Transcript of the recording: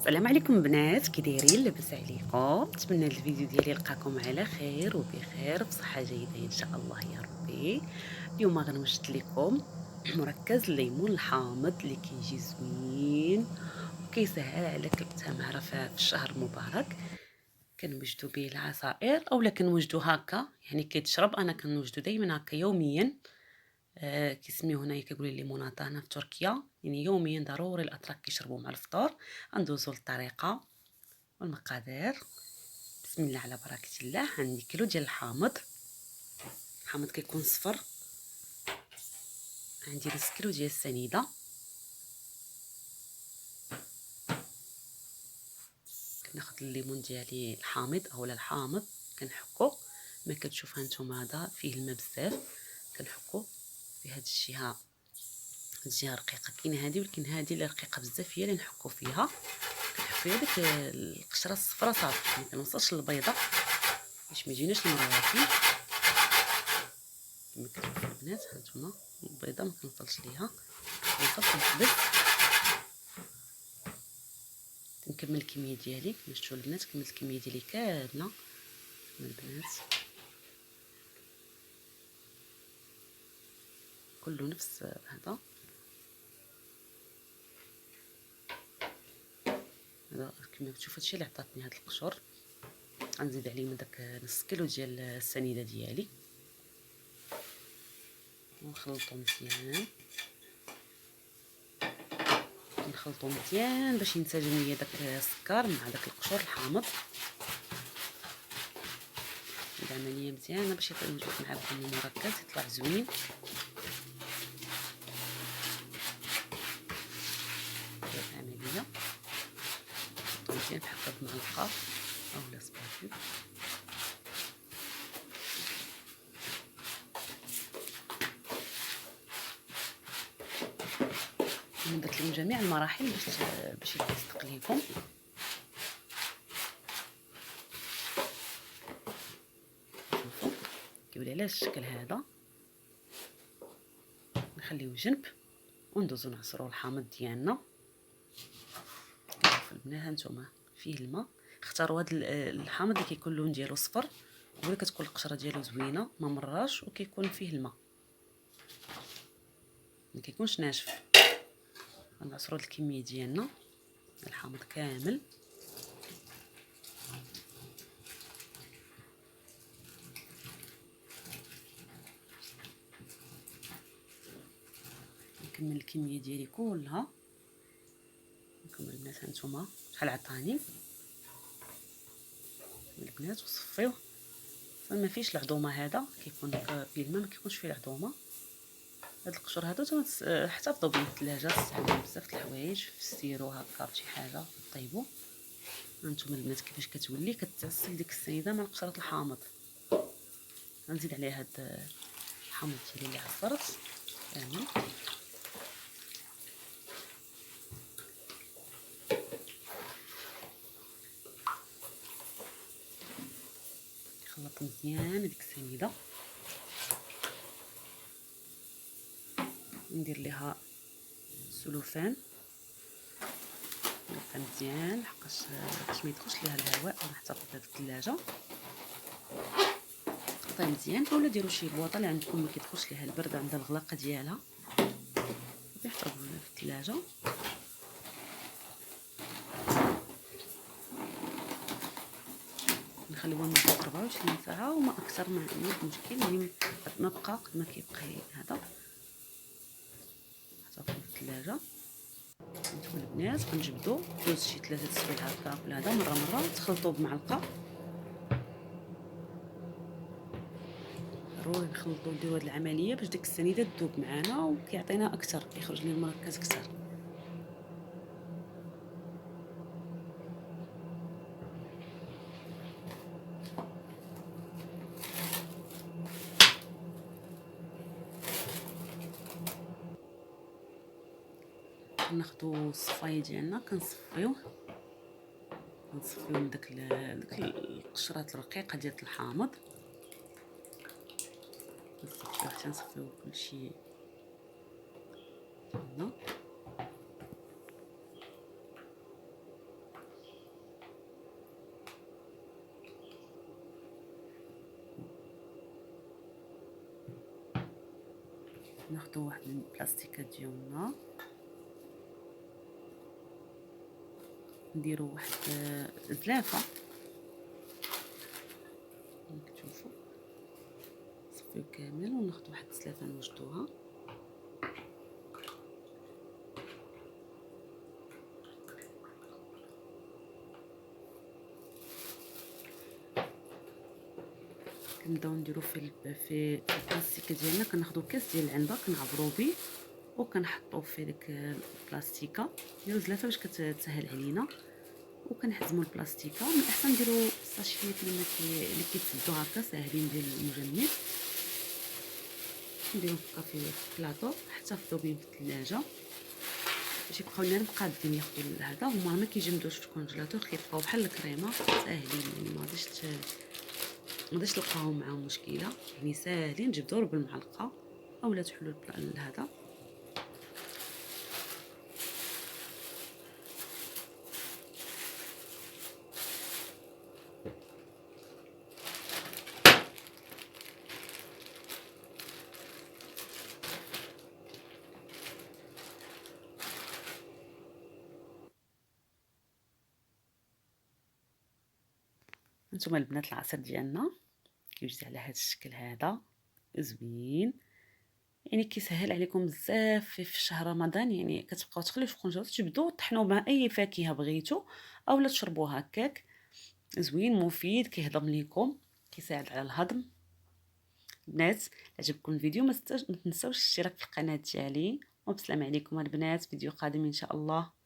السلام عليكم بنات، كي دايرين؟ لاباس عليكم؟ نتمنى الفيديو ديالي يلقاكم على خير وبخير بصحه جيده ان شاء الله يا ربي. اليوم غنوجد لكم مركز الليمون الحامض اللي كيجي زوين وكيسهل عليك التماره في الشهر المبارك. كنوجدو به العصائر اولا كنوجدو هكا، يعني كيتشرب. انا كنوجدو دائما هكا يوميا. كيسميوه هنايا كيقولوا الليموناطه هنا في تركيا، يعني يوميا ضروري الاتراك كيشربوه مع الفطور. غندوزو للطريقه والمقادير. بسم الله على بركه الله. عندي كيلو ديال الحامض كيكون صفر. عندي نص كيلو ديال السنيده. كناخذ الليمون ديالي الحامض اولا الحامض كنحكو. ما كتشوفها نتوما هذا فيه الماء بزاف، كنحكو في هاد الجهه. الجهه رقيقه كاينه هذه، ولكن هذه اللي رقيقه بزاف هي اللي نحكو فيها. كنحك فيها ديك القشره الصفراء صافي، ما كنوصلش للبيضه باش ما يجيناش المرواتي. كما كتشوفوا البنات هانتوما البيضه ما كنوصلش ليها، كنوصل كنحبس. نكمل الكميه ديالي. كما شفتوا البنات كملت الكميه ديالي كامله البنات، كله نفس هذا. كما كتشوفوا هادشي اللي عطاتني هاد القشور. غنزيد عليهم داك نص كيلو ديال السنيده ديالي ونخلطو مزيان. نخلطو مزيان باش ينسجم ليا داك السكر مع داك القشور الحامض. العمليه مزيانه باش يوجد معكم المركز يطلع زوين. العمليه مزيان بحال بمعلقه اولا سباتول. درت لهم جميع المراحل باش يتلصق ليكم. شوفوا كيولي على الشكل هذا. نخليوه جنب وندوزو نعصرو الحامض ديالنا. شوفوا البنات هانتوما فيه الماء. اختاروا هذا الحامض اللي كيكون اللون ديالو صفر، ولا كتكون القشره ديالو زوينه ما مراش وكيكون فيه الماء، ما كيكونش ناشف. غنعصروا الكميه ديالنا الحامض كامل. نكمل الكميه ديالي كلها. نكمل البنات هانتوما شحال عطاني البنات وصفيوه. ما فيش العظومه، هذا كيكون فيه الماء ما كيكونش فيه العظومه. هاد القشور هادو احتفظوا بهم في الثلاجه، تستعملوا بزاف د الحوايج في السيرو هكا بشي حاجه طيبوا. هانتوما البنات كيفاش كتولي كتعسل ديك السنيده مع قشره الحامض. غنزيد عليها هاد الحامض ديالي اللي عصرت كامل. نخلط مزيان هذيك السنيده. ندير ليها سلوفان مزيان لحقاش باش ما يدخلش ليها الهواء، ونحتفظ بها في الثلاجه. تقطعي مزيان اولا ديروا شي بواطه اللي عندكم ما كيدخلش ليها البرد، عندها الغلاقه ديالها، يحتفظوا في الثلاجه. نخليوها لمده 24 ساعه وما اكثر، ما عندي مشكل. يعني ما بقى قد ما كيبقى هذا حتى في الثلاجه. انتم البنات كنجبدوا دوز شي 3 سوايع هكا ولا هذا مره تخلطوا بمعلقه. ضروري نخلطوا نديروا هذه العمليه باش ديك السنيده تذوب معنا وكيعطينا اكثر، كيخرج لنا المركز اكثر. ناخذوا الصفايه ديالنا كنصفيوه من داك القشرات الرقيقه ديال الحامض. نصفيوه حتى نصفيو كلشي هنا. ناخدو واحد البلاستيكات ديالنا، نديرو واحد زلافه كما كتشوفوا، نصفيو كامل وناخدو واحد الزلافه نوجدوها. كنبداو نديرو في البلاستيكه ديالنا، كناخدو كاس ديال العنبه كنعبرو به وكنحطو في ديك البلاستيكه، نديرو زلافه باش كتسهل علينا، وكنحزمو البلاستيكه. من الاحسن نديرو الساشيات اللي كيتسدو هكا ساهلين ديال المجمد، نديرو في البلاطو حتى نفضو بهم في الثلاجه باش يبقاو لنا مقادين ياخدو هذا. هما ما كيجمدوش في الكونجيلاتور، كيبقاو بحال الكريمه ساهلين، يعني ما غاديش تلقاهم معاهم مشكله، يعني ساهلين. تجبدوه بالمعلقه اولا تحلوا هذا. هانتوما البنات العصير ديالنا كيوجد على هذا الشكل هذا زوين، يعني كيسهل عليكم بزاف في شهر رمضان. يعني كتبقاو تخليو في الكونجيلاتور، تبداو طحنوا مع اي فاكهه بغيتو اولا تشربوه هكاك. زوين مفيد، كيهضم ليكم، كيساعد على الهضم. البنات عجبكم الفيديو ما تنساوش الاشتراك في القناه ديالي، وبسلام عليكم البنات، فيديو قادم ان شاء الله.